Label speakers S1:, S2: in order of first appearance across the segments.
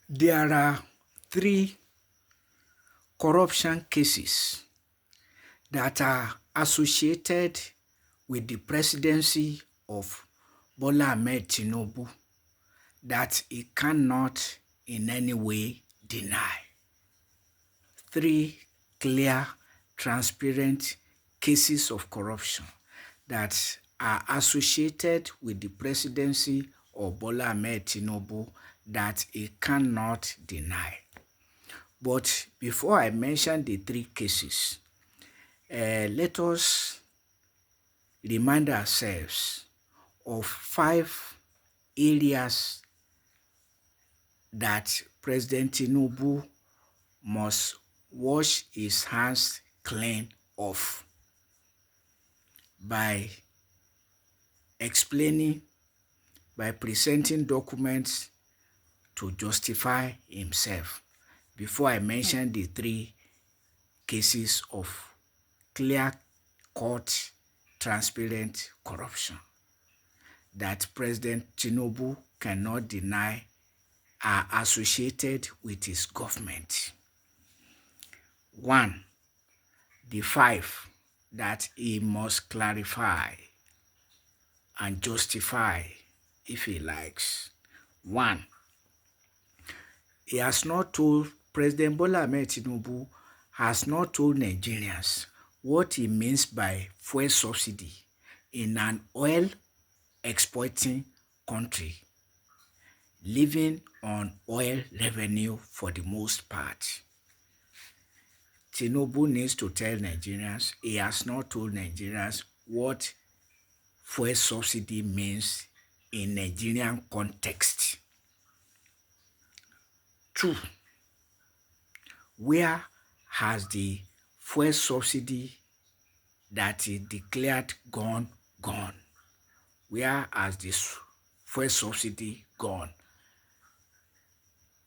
S1: There are 3 corruption cases that are associated with the presidency of Bola Ahmed Tinubu that he cannot in any way deny. 3 clear, transparent cases of corruption that are associated with the presidency of Bola Ahmed Tinubu that he cannot deny. But before I mention the 3 cases, let us remind ourselves of 5 areas that President Tinubu must wash his hands clean of by explaining, by presenting documents to justify himself. Before I mention the 3 cases of clear-cut, transparent corruption that President Tinubu cannot deny are associated with his government. 1. The 5 that he must clarify and justify if he likes. 1. He has not told, President Bola Ahmed Tinubu has not told Nigerians what he means by fuel subsidy in an oil exporting country, living on oil revenue for the most part. Tinubu needs to tell Nigerians, he has not told Nigerians what fuel subsidy means in Nigerian context. 2. Where has the fuel subsidy that he declared gone? Where has this fuel subsidy gone?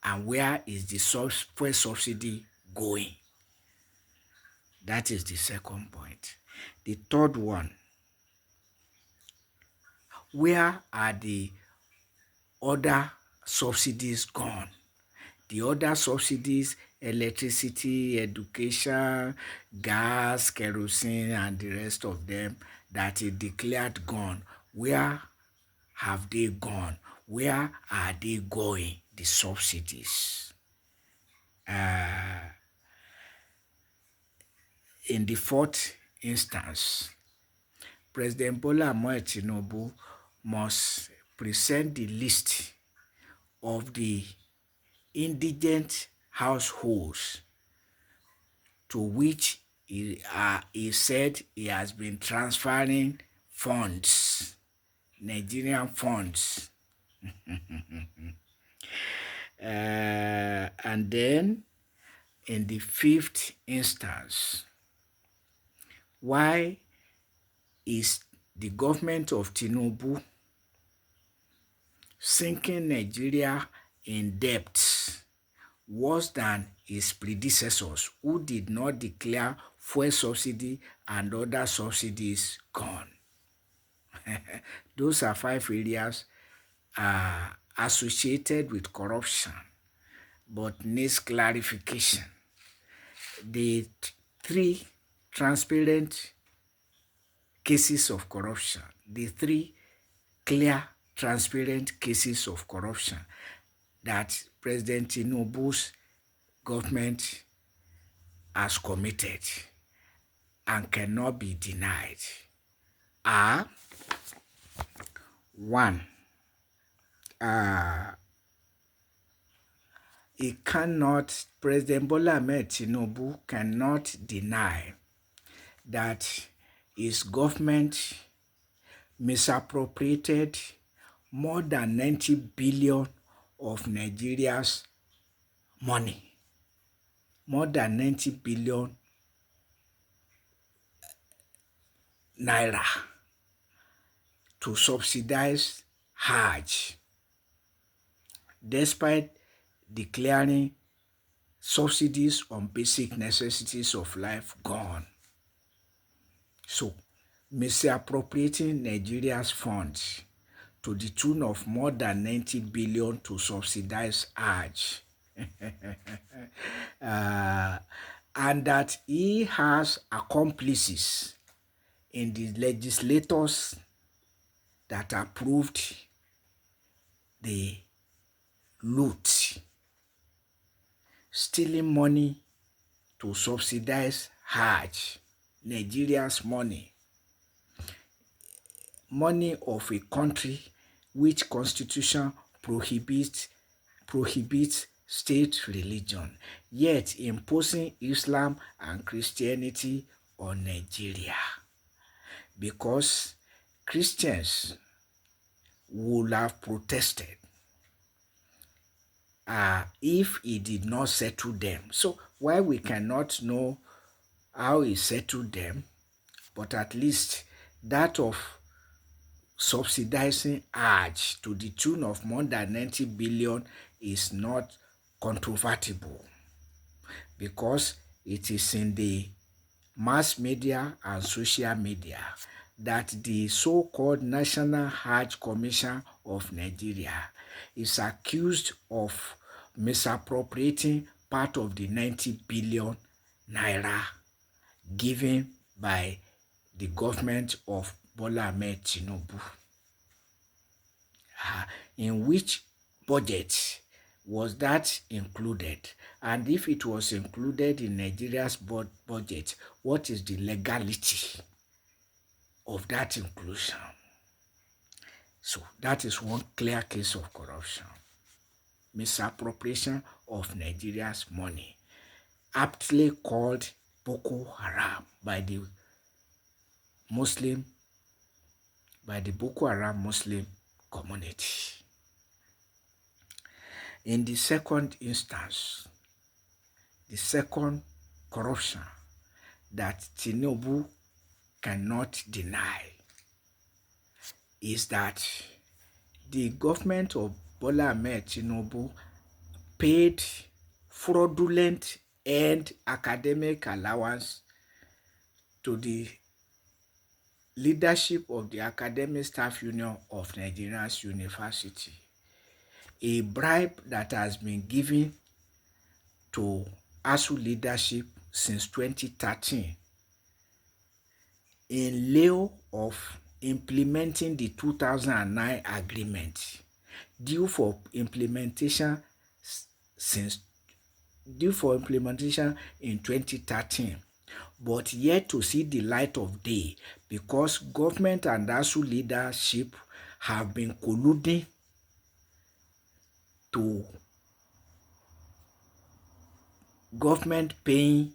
S1: And where is the fuel subsidy going? That is the second point. The third one, where are the other subsidies gone? The other subsidies, electricity, education, gas, kerosene, and the rest of them that he declared gone. Where have they gone? Where are they going, the subsidies? In the 4th instance, President Bola Ahmed Tinubu must present the list of the indigent households to which he said he has been transferring funds, Nigerian funds. And then in the 5th instance, why is the government of Tinubu sinking Nigeria in debt worse than his predecessors who did not declare fuel subsidy and other subsidies gone? Those are 5 areas associated with corruption, but needs clarification. The 3 transparent cases of corruption, the 3 clear, transparent cases of corruption that President Tinubu's government has committed and cannot be denied are: 1. President Bola Ahmed Tinubu cannot deny that his government misappropriated more than 90 billion of Nigeria's money. More than 90 billion naira to subsidize Hajj, despite declaring subsidies on basic necessities of life gone. So, misappropriating Nigeria's funds to the tune of more than 90 billion to subsidize Hajj uh, and that he has accomplices in the legislators that approved the loot, stealing money to subsidize Hajj, Nigeria's money of a country which constitution prohibits state religion, yet imposing Islam and Christianity on Nigeria, because Christians would have protested if he did not settle them. So while we cannot know how he settled them, but at least that of subsidizing Hajj to the tune of more than 90 billion is not controvertible, because it is in the mass media and social media that the so-called National Hajj Commission of Nigeria is accused of misappropriating part of the 90 billion naira given by the government of Bola Ahmed Tinubu. In which budget was that included? And if it was included in Nigeria's budget, what is the legality of that inclusion? So that is one clear case of corruption. Misappropriation of Nigeria's money, aptly called Boko Haram by the Boko Haram Muslim community. In the second instance, the second corruption that Tinubu cannot deny is that the government of Bola Ahmed Tinubu paid fraudulent and academic allowance to the leadership of the Academic Staff Union of Nigeria's University, a bribe that has been given to ASU leadership since 2013 in lieu of implementing the 2009 agreement due for implementation in 2013, but yet to see the light of day because government and ASU leadership have been colluding to government paying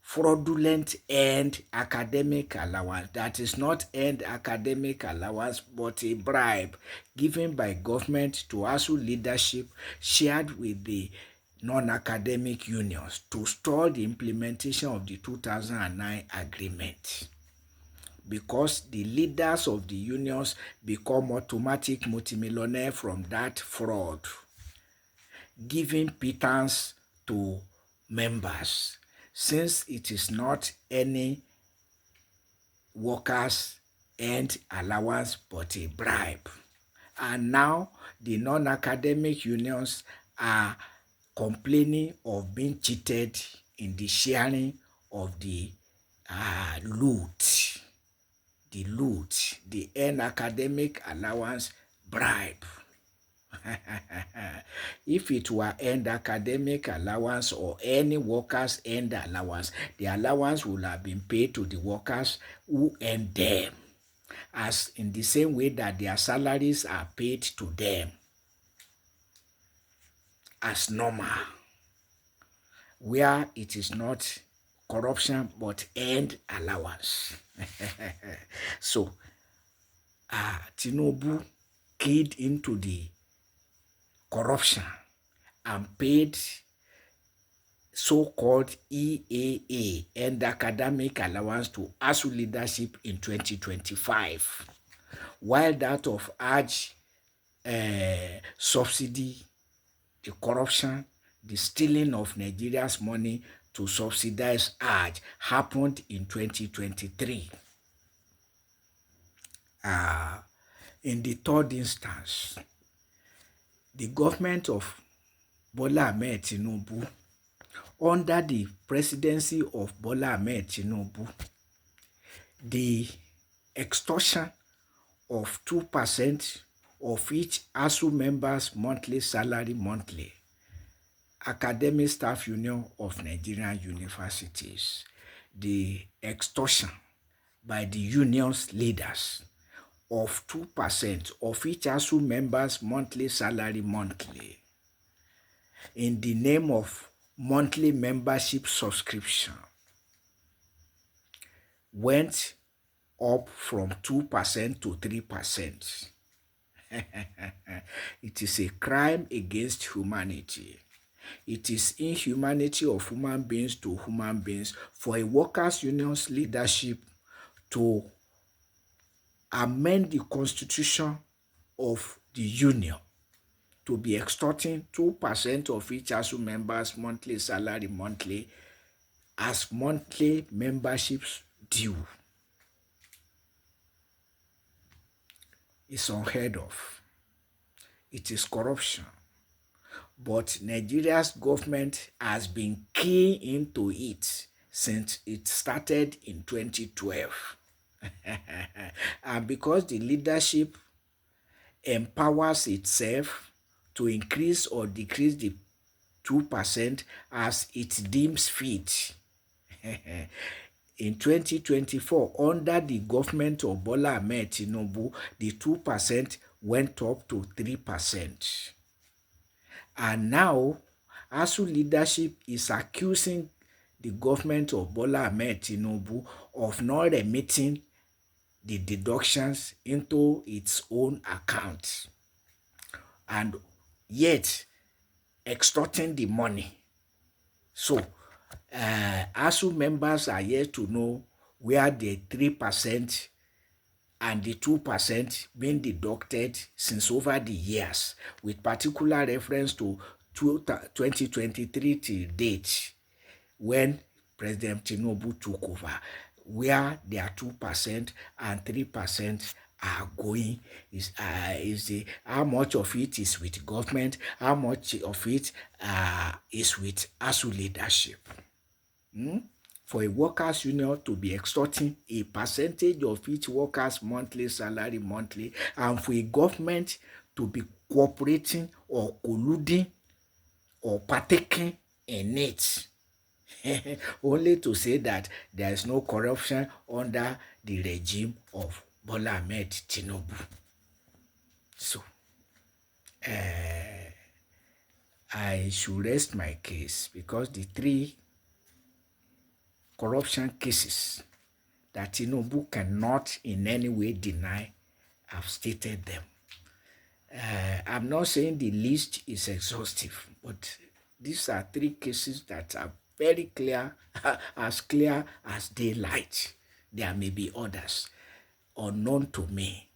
S1: fraudulent end academic allowance. That is not end academic allowance, but a bribe given by government to ASU leadership shared with the non-academic unions to stall the implementation of the 2009 agreement. Because the leaders of the unions become automatic multimillionaire from that fraud, giving pittance to members, since it is not any workers' end allowance but a bribe. And now the non-academic unions are complaining of being cheated in the sharing of the the end academic allowance bribe. If it were end academic allowance or any workers' end allowance, the allowance would have been paid to the workers who earn them, as in the same way that their salaries are paid to them as normal, where it is not corruption but end allowance. So Tinubu keyed into the corruption and paid so-called EAA, end academic allowance, to ASU leadership in 2025, while that of Hajj subsidy, the corruption, the stealing of Nigeria's money to subsidize Hajj happened in 2023. In the third instance, the government of Bola Ahmed Tinubu, under the presidency of Bola Ahmed Tinubu, the extortion of 2% of each ASU member's monthly salary monthly, Academic Staff Union of Nigerian Universities, the extortion by the union's leaders of 2% of each ASU member's monthly salary monthly in the name of monthly membership subscription went up from 2% to 3%. It is a crime against humanity. It is inhumanity of human beings to human beings for a workers' union's leadership to amend the constitution of the union to be extorting 2% of each ASU members' monthly salary monthly as monthly memberships due. It's unheard of. It is corruption. But Nigeria's government has been keying into it since it started in 2012. And because the leadership empowers itself to increase or decrease the 2% as it deems fit. In 2024, under the government of Bola Ahmed Tinubu, the 2% went up to 3%. And now, ASU leadership is accusing the government of Bola Ahmed Tinubu of not remitting the deductions into its own account, and yet extorting the money. So, ASU members are yet to know where the 3% and the 2% being deducted since over the years, with particular reference to 2023 till date, when President Tinubu took over, where their 2% and 3% are going, is how much of it is with government, how much of it is with ASU leadership. For a workers' union to be extorting a percentage of each worker's monthly salary monthly, and for a government to be cooperating or colluding or partaking in it, only to say that there is no corruption under the regime of Bola Ahmed Tinubu. So, I should rest my case because the 3 corruption cases that Tinubu cannot in any way deny, I've stated them. I'm not saying the list is exhaustive, but these are 3 cases that are very clear as daylight. There may be others unknown to me.